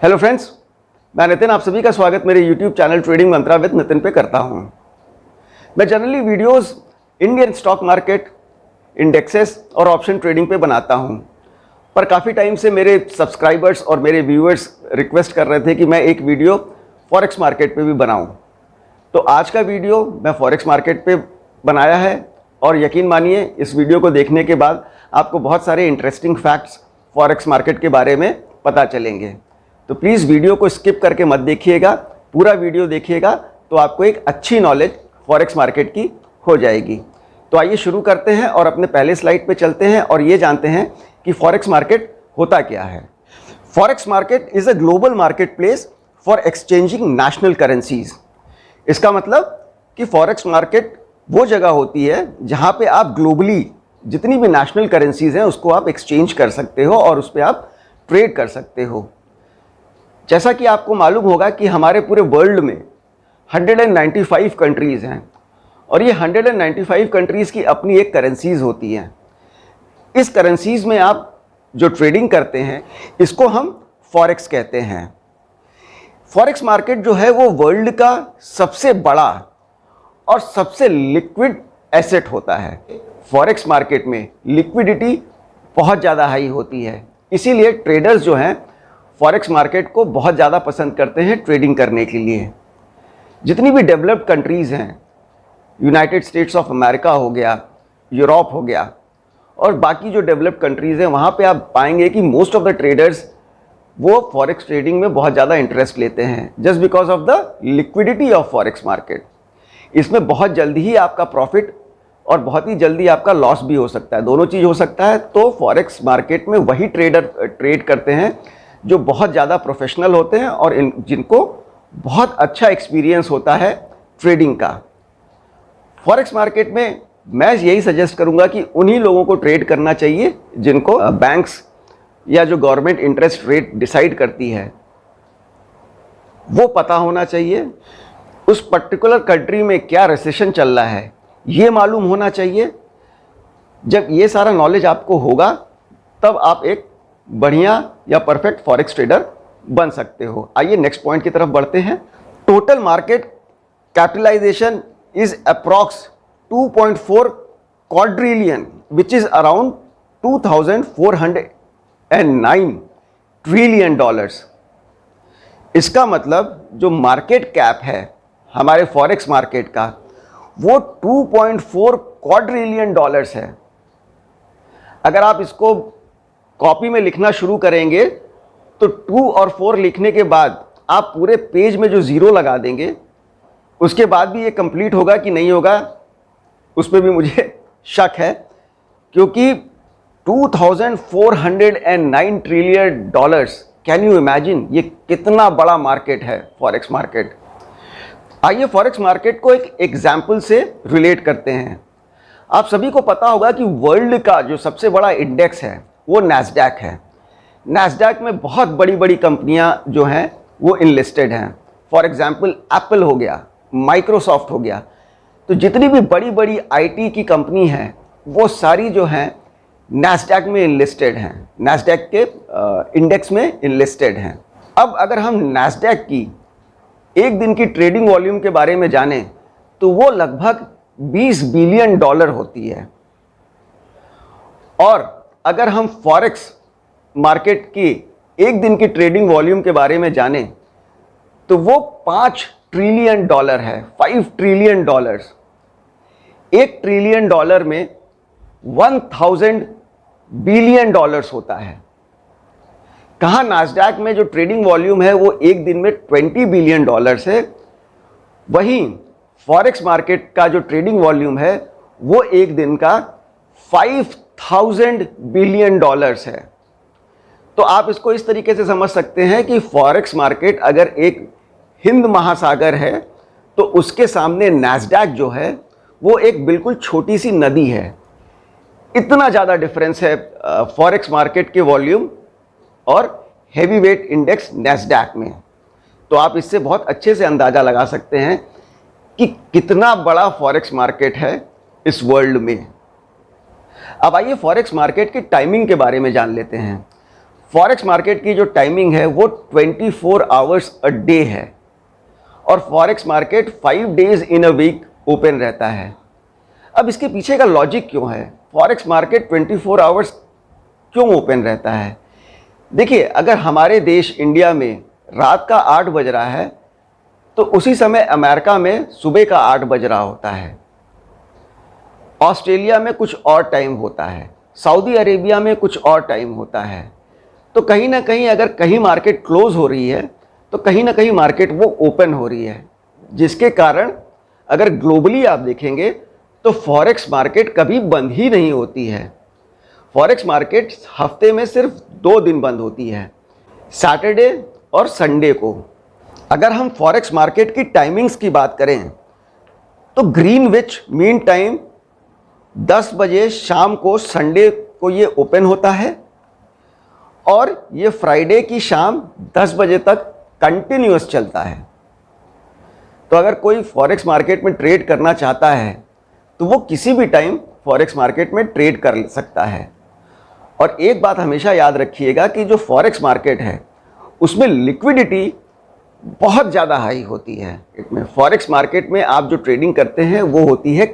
Hello friends, मैं नितिन आप सभी का स्वागत मेरे YouTube channel trading Mantra with Nitin पे करता हूं। मैं generally videos Indian stock market, indexes और ऑप्शन ट्रेडिंग पे बनाता हूं, पर काफ़ी टाइम से मेरे सब्सक्राइबर्स और मेरे व्यूअर्स रिक्वेस्ट कर रहे थे कि मैं एक वीडियो फॉरेक्स मार्केट पे भी बनाऊं। तो आज का वीडियो मैं फॉरेक्स मार्केट पे बनाया है और यकीन मानिए इस वीडियो को देखने के बाद आपको बहुत सारे इंटरेस्टिंग फैक्ट्स फॉरेक्स मार्केट के बारे में पता चलेंगे। तो प्लीज़ वीडियो को स्किप करके मत देखिएगा, पूरा वीडियो देखिएगा तो आपको एक अच्छी नॉलेज फॉरेक्स मार्केट की हो जाएगी। तो आइए शुरू करते हैं और अपने पहले स्लाइड पे चलते हैं और ये जानते हैं कि फॉरेक्स मार्केट होता क्या है। Forex market is a global market place for exchanging national currencies. इसका मतलब कि फॉरेक्स मार्केट वो जगह होती है जहाँ पे आप ग्लोबली जितनी भी नेशनल करेंसीज हैं उसको आप एक्सचेंज कर सकते हो और उस पर आप ट्रेड कर सकते हो। जैसा कि आपको मालूम होगा कि हमारे पूरे वर्ल्ड में 195 कंट्रीज़ हैं और ये 195 कंट्रीज़ की अपनी एक करेंसीज़ होती हैं। इस करेंसीज़ में आप जो ट्रेडिंग करते हैं इसको हम फॉरेक्स कहते हैं। फॉरेक्स मार्केट जो है वो वर्ल्ड का सबसे बड़ा और सबसे लिक्विड एसेट होता है। फॉरेक्स मार्केट में लिक्विडिटी बहुत ज़्यादा हाई होती है, इसीलिए ट्रेडर्स जो हैं फॉरेक्स मार्केट को बहुत ज़्यादा पसंद करते हैं ट्रेडिंग करने के लिए। जितनी भी डेवलप्ड कंट्रीज़ हैं, यूनाइटेड स्टेट्स ऑफ अमेरिका हो गया, यूरोप हो गया और बाकी जो डेवलप्ड कंट्रीज़ हैं, वहाँ पे आप पाएंगे कि मोस्ट ऑफ द ट्रेडर्स वो फॉरेक्स ट्रेडिंग में बहुत ज़्यादा इंटरेस्ट लेते हैं just because of the liquidity of forex market. इसमें बहुत जल्दी ही आपका प्रॉफिट और बहुत ही जल्दी आपका लॉस भी हो सकता है, दोनों चीज़ हो सकता है। तो फॉरेक्स मार्केट में वही ट्रेडर ट्रेड करते हैं जो बहुत ज़्यादा प्रोफेशनल होते हैं और जिनको बहुत अच्छा एक्सपीरियंस होता है ट्रेडिंग का। फॉरेक्स मार्केट में मैं यही सजेस्ट करूंगा कि उन्हीं लोगों को ट्रेड करना चाहिए जिनको बैंक्स या जो गवर्नमेंट इंटरेस्ट रेट डिसाइड करती है वो पता होना चाहिए। उस पर्टिकुलर कंट्री में क्या रिसेशन चल रहा है ये मालूम होना चाहिए। जब ये सारा नॉलेज आपको होगा तब आप एक बढ़िया या परफेक्ट फॉरेक्स ट्रेडर बन सकते हो। आइए नेक्स्ट पॉइंट की तरफ बढ़ते हैं। Total market capitalization is approx 2.4 quadrillion which is around 2409 trillion dollars. इसका मतलब जो मार्केट कैप है हमारे फॉरेक्स मार्केट का वो 2.4 क्वाड्रिलियन डॉलर्स है। अगर आप इसको कॉपी में लिखना शुरू करेंगे तो 2 और 4 लिखने के बाद आप पूरे पेज में जो ज़ीरो लगा देंगे उसके बाद भी ये कंप्लीट होगा कि नहीं होगा उस पर भी मुझे शक है, क्योंकि 2409 trillion dollars, can you imagine ये कितना बड़ा मार्केट है फॉरेक्स मार्केट। आइए फॉरेक्स मार्केट को एक एग्जाम्पल से रिलेट करते हैं। आप सभी को पता होगा कि वर्ल्ड का जो सबसे बड़ा इंडेक्स है वो नैस्डैक है। नैस्डैक में बहुत बड़ी बड़ी कंपनियां जो हैं वो इनलिस्टेड हैं। फॉर एग्जांपल एप्पल हो गया, माइक्रोसॉफ्ट हो गया। तो जितनी भी बड़ी बड़ी आईटी की कंपनी हैं वो सारी जो हैं नैस्डैक में इनलिस्टेड हैं, नैस्डैक के इंडेक्स में इनलिस्टेड हैं। अब अगर हम नैस्डैक की एक दिन की ट्रेडिंग वॉल्यूम के बारे में जानें तो वो लगभग 20 बिलियन डॉलर होती है। और अगर हम फॉरेक्स मार्केट की एक दिन की ट्रेडिंग वॉल्यूम के बारे में जानें तो वो 5 ट्रिलियन डॉलर है, 5 ट्रिलियन डॉलर्स। 1 ट्रिलियन डॉलर में 1000 बिलियन डॉलर्स होता है। कहाँ नास्डैक में जो ट्रेडिंग वॉल्यूम है वो एक दिन में 20 बिलियन डॉलर्स है, वहीं फॉरेक्स मार्केट का जो ट्रेडिंग वॉल्यूम है वो एक दिन का 5000 बिलियन डॉलर्स है। तो आप इसको इस तरीके से समझ सकते हैं कि फॉरेक्स मार्केट अगर एक हिंद महासागर है तो उसके सामने नैस्डैक जो है वो एक बिल्कुल छोटी सी नदी है। इतना ज़्यादा डिफरेंस है फॉरेक्स मार्केट के वॉल्यूम और हैवी वेट इंडेक्स नैस्डैक में। तो आप इससे बहुत अच्छे से अंदाज़ा लगा सकते हैं कि कितना बड़ा फॉरेक्स मार्केट है इस वर्ल्ड में। अब आइए फॉरेक्स मार्केट की टाइमिंग के बारे में जान लेते हैं। फॉरेक्स मार्केट की जो टाइमिंग है वो 24 आवर्स अ डे है और forex market 5 days in a week open रहता है। अब इसके पीछे का लॉजिक क्यों है, फॉरेक्स मार्केट 24 आवर्स क्यों ओपन रहता है? देखिए, अगर हमारे देश इंडिया में रात का 8 बज रहा है तो उसी समय अमेरिका में सुबह का 8 बज रहा होता है, ऑस्ट्रेलिया में कुछ और टाइम होता है, सऊदी अरेबिया में कुछ और टाइम होता है। तो कहीं ना कहीं अगर कहीं मार्केट क्लोज हो रही है तो कहीं ना कहीं मार्केट वो ओपन हो रही है, जिसके कारण अगर ग्लोबली आप देखेंगे तो फॉरेक्स मार्केट कभी बंद ही नहीं होती है। फॉरेक्स मार्केट हफ्ते में सिर्फ 2 दिन बंद होती है, सैटरडे और संडे को। अगर हम फॉरेक्स मार्केट की टाइमिंग्स की बात करें तो ग्रीनविच मीन टाइम 10 बजे शाम को संडे को ये ओपन होता है और ये फ्राइडे की शाम 10 बजे तक कंटिन्यूअस चलता है। तो अगर कोई फॉरेक्स मार्केट में ट्रेड करना चाहता है तो वो किसी भी टाइम फॉरेक्स मार्केट में ट्रेड कर सकता है। और एक बात हमेशा याद रखिएगा कि जो फॉरेक्स मार्केट है उसमें लिक्विडिटी बहुत ज़्यादा हाई होती है। इसमें फॉरेक्स मार्केट में आप जो ट्रेडिंग करते हैं वो होती है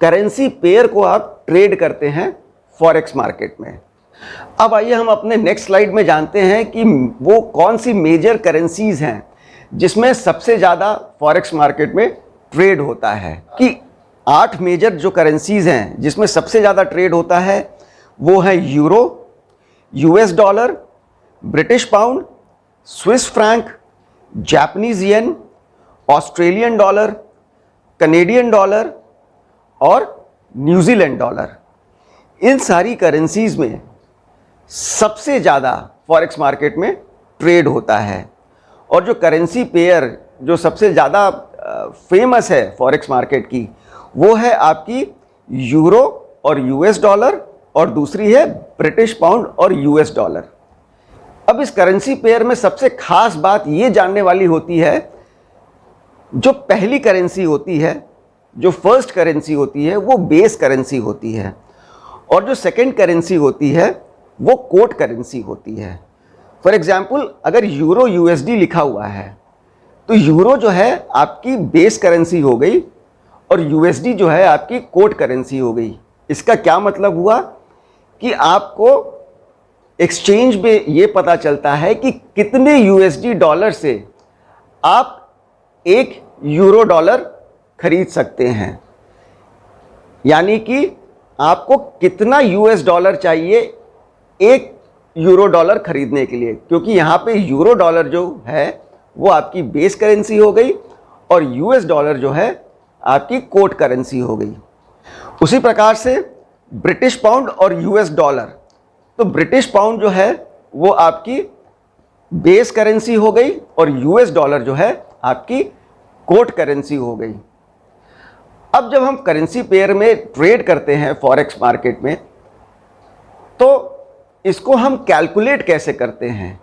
करेंसी पेयर को आप ट्रेड करते हैं फॉरेक्स मार्केट में। अब आइए हम अपने नेक्स्ट स्लाइड में जानते हैं कि वो कौन सी मेजर करेंसीज हैं जिसमें सबसे ज़्यादा फॉरेक्स मार्केट में ट्रेड होता है। कि 8 मेजर जो करेंसीज हैं जिसमें सबसे ज़्यादा ट्रेड होता है वो है euro, US dollar, British pound, Swiss franc, Japanese yen, Australian dollar, Canadian dollar और न्यूजीलैंड डॉलर। इन सारी करेंसीज में सबसे ज़्यादा फॉरेक्स मार्केट में ट्रेड होता है। और जो करेंसी पेयर जो सबसे ज़्यादा फेमस है फॉरेक्स मार्केट की वो है आपकी यूरो और यूएस डॉलर और दूसरी है ब्रिटिश पाउंड और यूएस डॉलर। अब इस करेंसी पेयर में सबसे खास बात ये जानने वाली होती है, जो पहली करेंसी होती है, जो फर्स्ट करेंसी होती है वो बेस करेंसी होती है और जो सेकंड करेंसी होती है वो कोट करेंसी होती है। फॉर एग्जांपल, अगर यूरो यूएसडी लिखा हुआ है तो यूरो जो है आपकी बेस करेंसी हो गई और यूएसडी जो है आपकी कोट करेंसी हो गई। इसका क्या मतलब हुआ कि आपको एक्सचेंज में ये पता चलता है कि कितने यूएसडी डॉलर से आप 1 यूरो डॉलर खरीद सकते हैं, यानी कि आपको कितना यूएस डॉलर चाहिए 1 यूरो डॉलर खरीदने के लिए, क्योंकि यहाँ पे यूरो डॉलर जो है वो आपकी बेस करेंसी हो गई और यूएस डॉलर जो है आपकी कोट करेंसी हो गई। उसी प्रकार से ब्रिटिश पाउंड और यूएस डॉलर, तो ब्रिटिश पाउंड जो है वो आपकी बेस करेंसी हो गई और यूएस डॉलर जो है आपकी कोट करेंसी हो गई। अब जब हम करेंसी पेयर में ट्रेड करते हैं फॉरेक्स मार्केट में तो इसको हम कैलकुलेट कैसे करते हैं?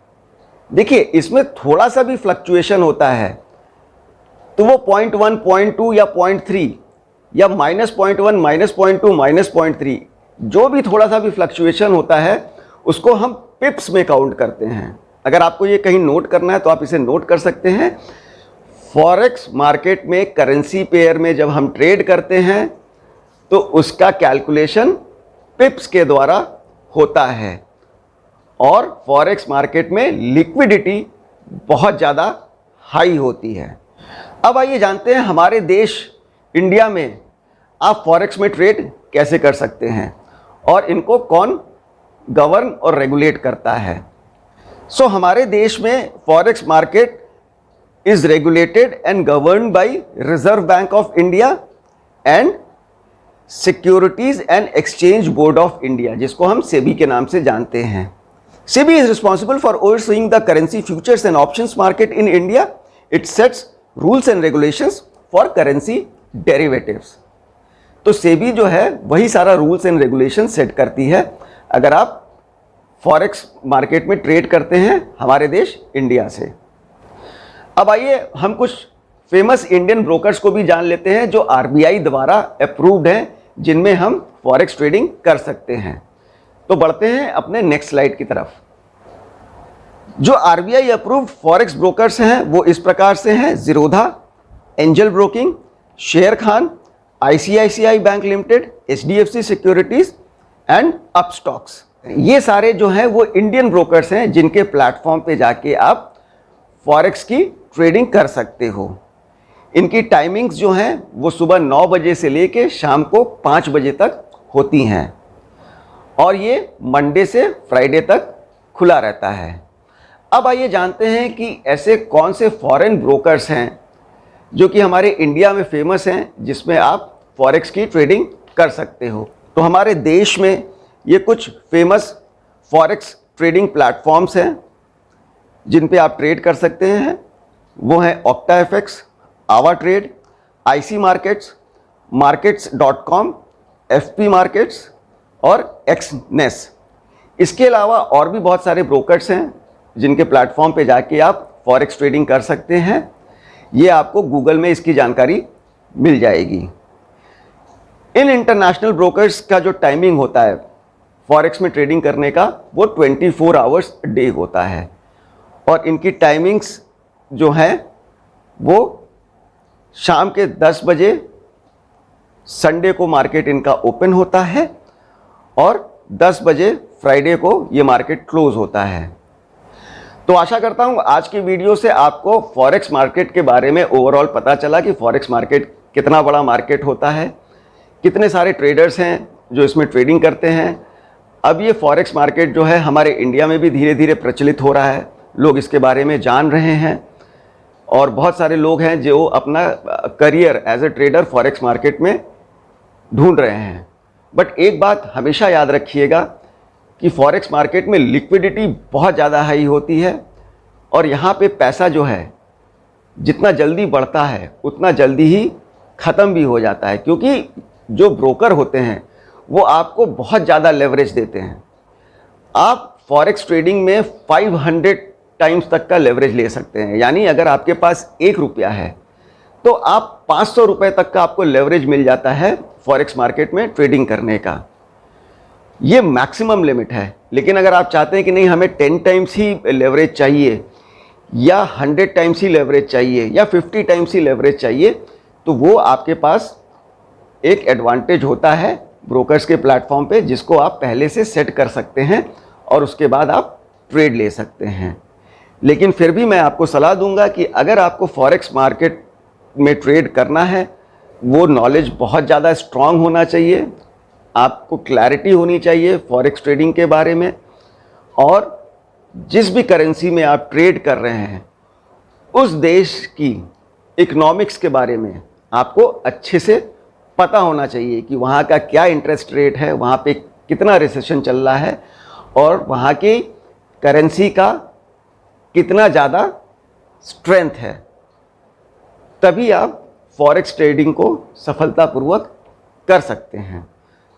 देखिए, इसमें थोड़ा सा भी फ्लक्चुएशन होता है तो वो 0.1, 0.2 या 0.3 या -0.1, -0.2, -0.3, जो भी थोड़ा सा भी फ्लक्चुएशन होता है उसको हम पिप्स में काउंट करते हैं। अगर आपको ये कहीं नोट करना है तो आप इसे नोट कर सकते हैं। फॉरेक्स मार्केट में करेंसी पेयर में जब हम ट्रेड करते हैं तो उसका कैलकुलेशन पिप्स के द्वारा होता है और फॉरेक्स मार्केट में लिक्विडिटी बहुत ज़्यादा हाई होती है। अब आइए जानते हैं हमारे देश इंडिया में आप फॉरेक्स में ट्रेड कैसे कर सकते हैं और इनको कौन गवर्न और रेगुलेट करता है। सो हमारे देश में forex market is regulated and governed by Reserve Bank of India and Securities and Exchange Board of India, जिसको हम सेबी के नाम से जानते हैं। SEBI is responsible for overseeing the currency futures and options market in India. It sets rules and regulations for currency derivatives. तो सेबी जो है वही सारा रूल्स एंड रेगुलेशन सेट करती है अगर आप फॉरेक्स मार्केट में ट्रेड करते हैं हमारे देश इंडिया से। अब आइए हम कुछ फेमस इंडियन ब्रोकर्स को भी जान लेते हैं जो आरबीआई द्वारा अप्रूव्ड हैं, जिनमें हम फॉरेक्स ट्रेडिंग कर सकते हैं। तो बढ़ते हैं अपने नेक्स्ट स्लाइड की तरफ। जो आरबीआई अप्रूव्ड फॉरेक्स ब्रोकर्स हैं वो इस प्रकार से हैं: ज़ीरोधा, एंजल ब्रोकिंग, शेर Khan, ICICI bank limited, HDFC securities and Upstox. ये सारे जो हैं वो इंडियन ब्रोकर्स हैं जिनके प्लेटफॉर्म पे जाके आप फॉरेक्स की ट्रेडिंग कर सकते हो। इनकी टाइमिंग्स जो हैं वो सुबह 9 बजे से लेके शाम को 5 बजे तक होती हैं और ये मंडे से फ्राइडे तक खुला रहता है। अब आइए जानते हैं कि ऐसे कौन से फॉरेन ब्रोकर्स हैं जो कि हमारे इंडिया में फेमस हैं जिसमें आप फॉरेक्स की ट्रेडिंग कर सकते हो। तो हमारे देश में ये कुछ फेमस फॉरेक्स ट्रेडिंग प्लेटफॉर्म्स हैं जिन पे आप ट्रेड कर सकते हैं। वो हैं ऑक्टाएफएक्स, आवा trade, IC markets, markets.com, FP markets और एक्सनेस। इसके अलावा और भी बहुत सारे ब्रोकर्स हैं जिनके प्लेटफॉर्म पे जाके आप फॉरेक्स ट्रेडिंग कर सकते हैं। ये आपको गूगल में इसकी जानकारी मिल जाएगी। इन इंटरनेशनल ब्रोकर्स का जो टाइमिंग होता है फॉरेक्स में ट्रेडिंग करने का वो 24 आवर्स डे होता है और इनकी टाइमिंग्स जो हैं वो शाम के 10 बजे संडे को मार्केट इनका ओपन होता है और 10 बजे फ्राइडे को ये मार्केट क्लोज होता है। तो आशा करता हूँ आज की वीडियो से आपको फॉरेक्स मार्केट के बारे में ओवरऑल पता चला कि फॉरेक्स मार्केट कितना बड़ा मार्केट होता है, कितने सारे ट्रेडर्स हैं जो इसमें ट्रेडिंग करते हैं। अब ये फॉरेक्स मार्केट जो है हमारे इंडिया में भी धीरे धीरे प्रचलित हो रहा है, लोग इसके बारे में जान रहे हैं और बहुत सारे लोग हैं जो अपना career as a trader forex market में ढूंढ रहे हैं। बट एक बात हमेशा याद रखिएगा कि फॉरेक्स मार्केट में लिक्विडिटी बहुत ज़्यादा हाई होती है और यहाँ पे पैसा जो है जितना जल्दी बढ़ता है उतना जल्दी ही ख़त्म भी हो जाता है, क्योंकि जो ब्रोकर होते हैं वो आपको बहुत ज़्यादा लेवरेज देते हैं। आप फॉरेक्स ट्रेडिंग में 500 टाइम्स तक का लेवरेज ले सकते हैं, यानी अगर आपके पास 1 रुपया है तो आप 500 रुपये तक का आपको लेवरेज मिल जाता है फॉरेक्स मार्केट में ट्रेडिंग करने का। ये मैक्सिमम लिमिट है, लेकिन अगर आप चाहते हैं कि नहीं हमें 10 टाइम्स ही लेवरेज चाहिए या 100 टाइम्स ही लेवरेज चाहिए या 50 टाइम्स ही लेवरेज चाहिए, तो वो आपके पास एक एडवांटेज होता है ब्रोकर्स के प्लेटफॉर्म पे, जिसको आप पहले से सेट कर सकते हैं और उसके बाद आप ट्रेड ले सकते हैं। लेकिन फिर भी मैं आपको सलाह दूंगा कि अगर आपको फॉरेक्स मार्केट में ट्रेड करना है, वो नॉलेज बहुत ज़्यादा स्ट्रॉन्ग होना चाहिए, आपको क्लैरिटी होनी चाहिए फॉरेक्स ट्रेडिंग के बारे में, और जिस भी करेंसी में आप ट्रेड कर रहे हैं उस देश की इकोनॉमिक्स के बारे में आपको अच्छे से पता होना चाहिए कि वहाँ का क्या इंटरेस्ट रेट है, वहाँ पे कितना रिसेशन चल रहा है और वहाँ की करेंसी का कितना ज़्यादा स्ट्रेंथ है। तभी आप फॉरेक्स ट्रेडिंग को सफलतापूर्वक कर सकते हैं।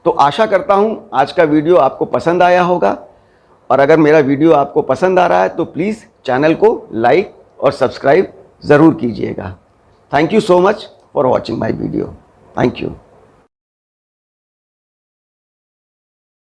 तो आशा करता हूँ आज का वीडियो आपको पसंद आया होगा, और अगर मेरा वीडियो आपको पसंद आ रहा है तो प्लीज़ चैनल को लाइक और सब्सक्राइब ज़रूर कीजिएगा। Thank you so much for watching my video. Thank you.